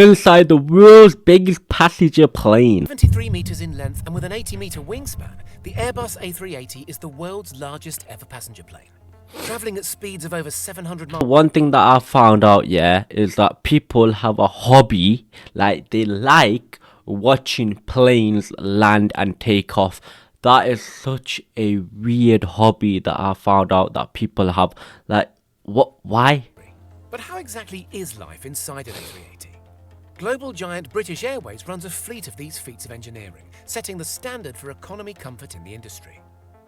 Inside the world's biggest passenger plane. 73 meters in length and with an 80-meter wingspan, the Airbus A380 is the world's largest ever passenger plane. Traveling at speeds of over 700 miles. One thing that I found out, yeah, is that people have a hobby, like they like watching planes land and take off. That is such a weird hobby that I found out that people have. Like, what? Why? But how exactly is life inside an A380? Global giant British Airways runs a fleet of these feats of engineering, setting the standard for economy comfort in the industry.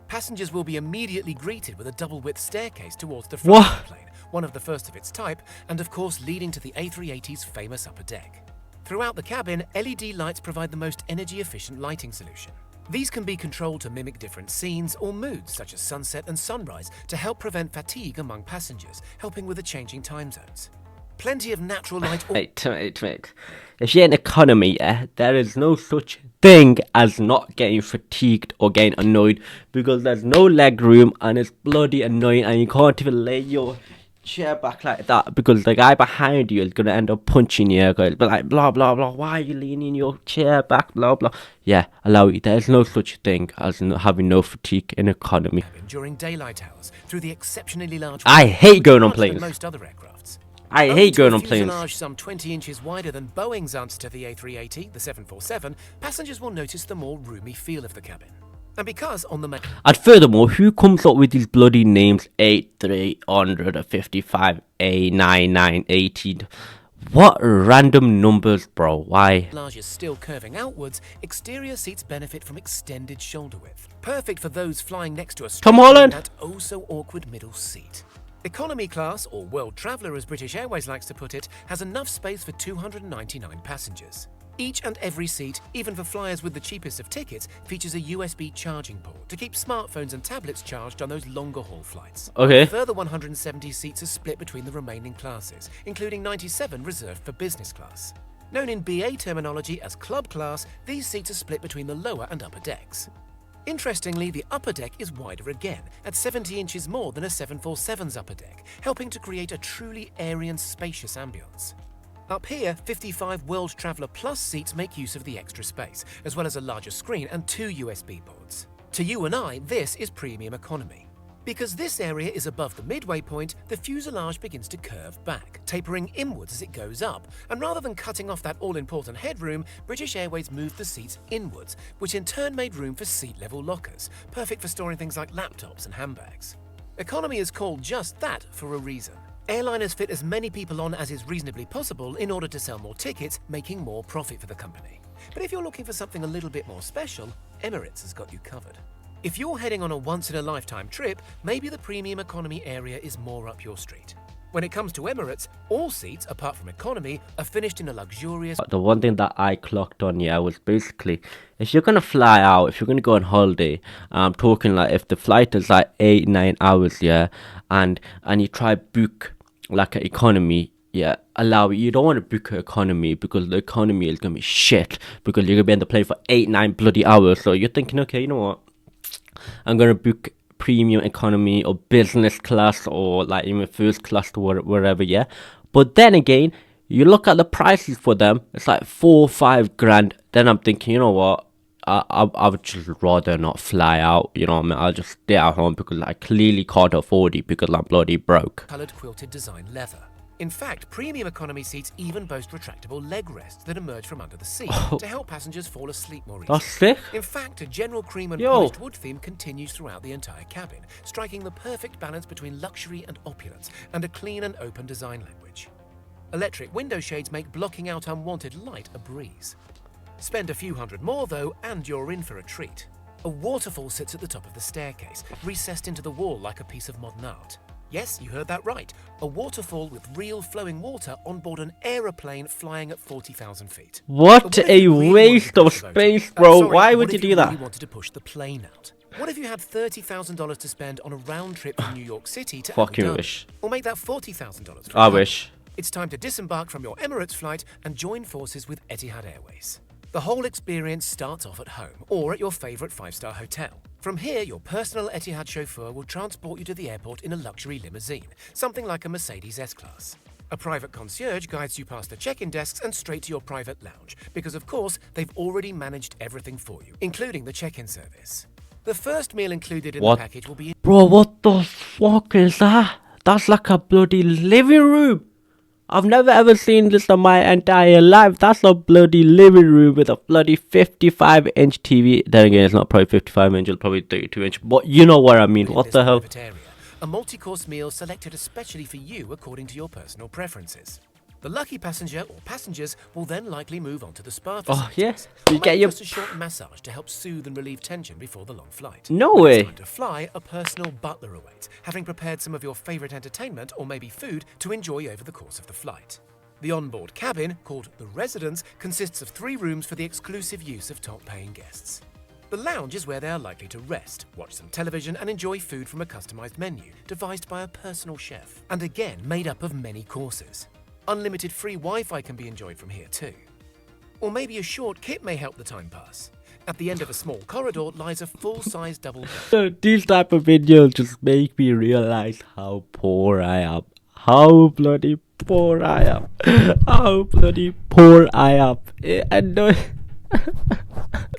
Passengers will be immediately greeted with a double-width staircase towards the front of the plane, one of the first of its type, and of course leading to the A380's famous upper deck. Throughout the cabin, LED lights provide the most energy-efficient lighting solution. These can be controlled to mimic different scenes or moods such as sunset and sunrise to help prevent fatigue among passengers, helping with the changing time zones. Plenty of natural light. Wait. If you're in economy, there is no such thing as not getting fatigued or getting annoyed because there's no leg room and it's bloody annoying and you can't even lay your chair back like that because the guy behind you is going to end up punching you. But like, blah, blah, blah, why are you leaning your chair back, blah, blah. Yeah, allow you. There's no such thing as having no fatigue in economy. During daylight hours, through the exceptionally large. I hate going on planes. Most other aircrafts. I hate going on planes. Fuselage some 20 inches wider than Boeing's answer to the A380, the 747, passengers will notice the more roomy feel of the cabin. And because on the and furthermore, who comes up with these bloody names? A355, A9980. What random numbers, bro? Why? Large is still curving outwards, exterior seats benefit from extended shoulder width. Perfect for those flying next to a Tom Holland. That oh so awkward middle seat. Economy class, or World Traveller as British Airways likes to put it, has enough space for 299 passengers. Each and every seat, even for flyers with the cheapest of tickets, features a USB charging port to keep smartphones and tablets charged on those longer haul flights. Okay. A further 170 seats are split between the remaining classes, including 97 reserved for business class. Known in BA terminology as club class, these seats are split between the lower and upper decks. Interestingly, the upper deck is wider again, at 70 inches more than a 747's upper deck, helping to create a truly airy and spacious ambience. Up here, 55 World Traveller Plus seats make use of the extra space, as well as a larger screen and 2 USB ports. To you and I, this is premium economy. Because this area is above the midway point, the fuselage begins to curve back, tapering inwards as it goes up, and rather than cutting off that all-important headroom, British Airways moved the seats inwards, which in turn made room for seat-level lockers, perfect for storing things like laptops and handbags. Economy is called just that for a reason. Airliners fit as many people on as is reasonably possible in order to sell more tickets, making more profit for the company. But if you're looking for something a little bit more special, Emirates has got you covered. If you're heading on a once-in-a-lifetime trip, maybe the premium economy area is more up your street. When it comes to Emirates, all seats, apart from economy, are finished in a luxurious... The one thing that I clocked on, yeah, was basically, if you're going to fly out, if you're going to go on holiday, I'm talking like if the flight is like 8-9 hours, yeah, and you try book like an economy, yeah, you don't want to book an economy because the economy is going to be shit because you're going to be on the plane for 8-9 bloody hours. So you're thinking, okay, you know what? I'm going to book premium economy or business class or like even first class or wherever, yeah. But then again, you look at the prices for them, it's like 4 or 5 grand. Then I'm thinking, you know what? I would just rather not fly out, you know what I mean? I'll just stay at home because I clearly can't afford it because I'm bloody broke. Coloured quilted design leather. In fact, premium economy seats even boast retractable leg rests that emerge from under the seat to help passengers fall asleep more easily. That's sick. In fact, a general cream and polished wood theme continues throughout the entire cabin, striking the perfect balance between luxury and opulence and a clean and open design language. Electric window shades make blocking out unwanted light a breeze. Spend a few hundred more, though, and you're in for a treat. A waterfall sits at the top of the staircase, recessed into the wall like a piece of modern art. Yes, you heard that right. A waterfall with real flowing water on board an aeroplane flying at 40,000 feet. What a waste of space, bro. Why would you do that? What if you really wanted to push the plane out? What if you had $30,000 to spend on a round trip from New York City to Abu Dhabi? Wish. Or make that $40,000? I wish. It's time to disembark from your Emirates flight and join forces with Etihad Airways. The whole experience starts off at home or at your favourite 5-star hotel. From here, your personal Etihad chauffeur will transport you to the airport in a luxury limousine, something like a Mercedes S-Class. A private concierge guides you past the check-in desks and straight to your private lounge, because of course, they've already managed everything for you, including the check-in service. The first meal included in What? the package will be... Bro, what the fuck is that? That's like a bloody living room. I've never ever seen this in my entire life. That's a bloody living room with a bloody 55-inch TV. Then again, it's not probably 55-inch, it's probably 32-inch. But you know what I mean. What the hell? Area, a multi-course meal selected especially for you according to your personal preferences. The lucky passenger or passengers will then likely move on to the spa facilities. Oh, yeah. So you get your... just a short massage to help soothe and relieve tension before the long flight. No When way. it's time to fly, a personal butler awaits, having prepared some of your favorite entertainment or maybe food to enjoy over the course of the flight. The onboard cabin, called the residence, consists of 3 rooms for the exclusive use of top-paying guests. The lounge is where they are likely to rest, watch some television and enjoy food from a customized menu devised by a personal chef, and again made up of many courses. Unlimited free Wi-Fi can be enjoyed from here too. Or maybe a short kit may help the time pass. At the end of a small corridor lies a full-size double bed. These type of videos just make me realize how poor I am. How bloody poor I am. How bloody poor I am. I know.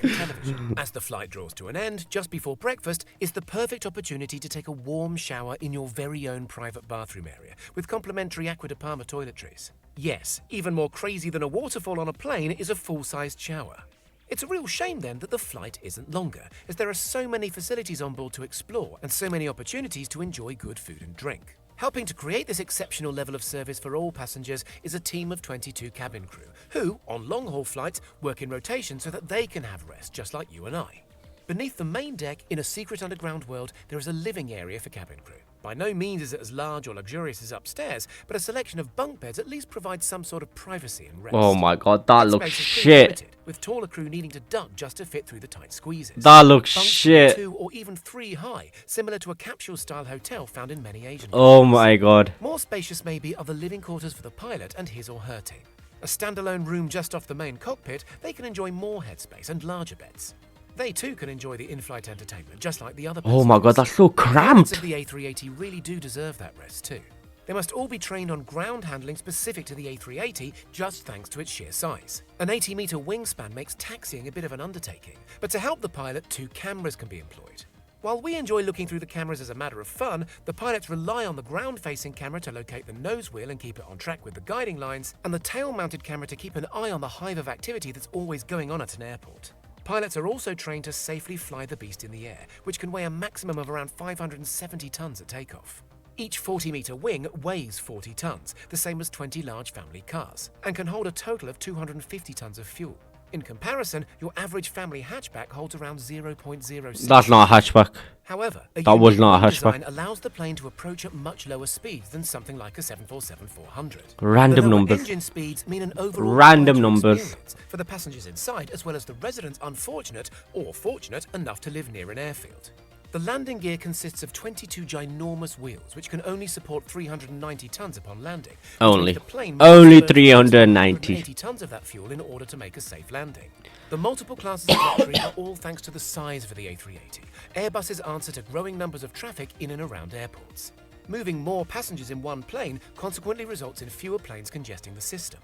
Television. As the flight draws to an end, just before breakfast is the perfect opportunity to take a warm shower in your very own private bathroom area with complimentary Aqua de Parma toiletries. Yes, even more crazy than a waterfall on a plane is a full-sized shower. It's a real shame then that the flight isn't longer, as there are so many facilities on board to explore and so many opportunities to enjoy good food and drink. Helping to create this exceptional level of service for all passengers is a team of 22 cabin crew, who, on long-haul flights, work in rotation so that they can have rest, just like you and I. Beneath the main deck, in a secret underground world, there is a living area for cabin crew. By no means is it as large or luxurious as upstairs, but a selection of bunk beds at least provides some sort of privacy and rest. Oh my god, that looks Space is pretty shit. limited, with taller crew needing to duck just to fit through the tight squeezes. That looks Bunks shit. 2 or even 3 high, similar to a capsule-style hotel found in many Asian Oh countries. my god. More spacious maybe are the living quarters for the pilot and his or her team. A standalone room just off the main cockpit, they can enjoy more headspace and larger beds. They too can enjoy the in-flight entertainment, just like the other Oh my god, passengers. that's so Pilots cramped. of the A380 really do deserve that rest too. They must all be trained on ground handling specific to the A380, just thanks to its sheer size. An 80-meter wingspan makes taxiing a bit of an undertaking, but to help the pilot, 2 cameras can be employed. While we enjoy looking through the cameras as a matter of fun, the pilots rely on the ground-facing camera to locate the nose wheel and keep it on track with the guiding lines, and the tail-mounted camera to keep an eye on the hive of activity that's always going on at an airport. Pilots are also trained to safely fly the beast in the air, which can weigh a maximum of around 570 tons at takeoff. Each 40-meter wing weighs 40 tons, the same as 20 large family cars, and can hold a total of 250 tons of fuel. In comparison, your average family hatchback holds around 0.06. That's not a hatchback. However, That was unique not a wing hatchback. design allows the plane to approach at much lower speeds than something like a 747-400. Random The lower numbers. engine speeds mean an overall Random quieter numbers. experience for the passengers inside, as well as the residents unfortunate or fortunate enough to live near an airfield. The landing gear consists of 22 ginormous wheels, which can only support 390 tons upon landing. which Only. makes the plane Only must burn 390. 380 tons of that fuel in order to make a safe landing. The multiple classes of luxury are all thanks to the size of the A380. Airbus's answer to growing numbers of traffic in and around airports. Moving more passengers in one plane consequently results in fewer planes congesting the system.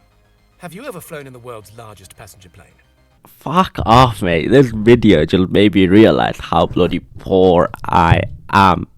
Have you ever flown in the world's largest passenger plane? Fuck off, mate. This video just made me realize how bloody poor I am.